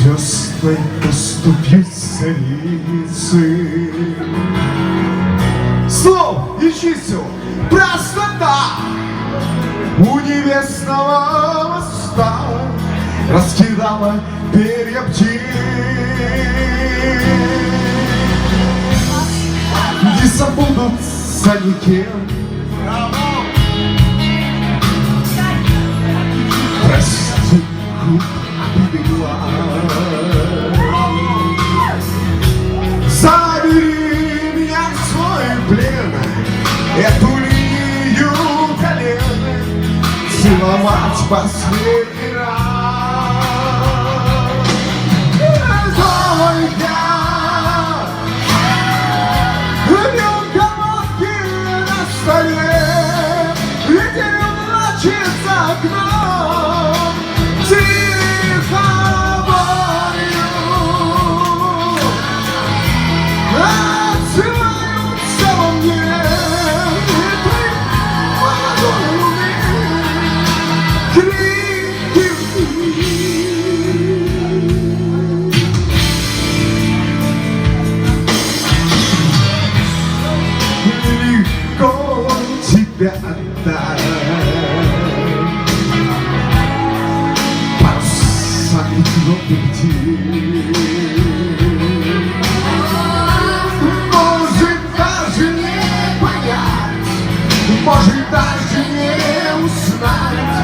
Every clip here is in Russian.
Звездной поступью царицы. Слов и чисел простота у небесного моста раскидала перья птиц. Не забудутся никем. Прости, губ обидела. Забери меня в свой плен, эту линию колен целовать последний раз. Только ребенка водки на столе, ветер плачет за окном, тихо говорю. Отзываются во мне ветры молодой луны, крики легко тебя отдать. Парусами кнопки птиц. Может даже не узнать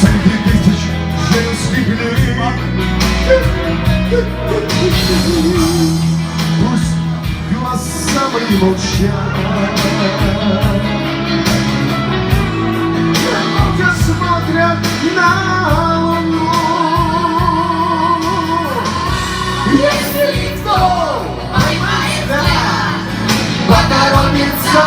среди тысяч женских лиц. Пусть глаза мои молчат, молча смотрят на луну. Если кто поймает, поторопится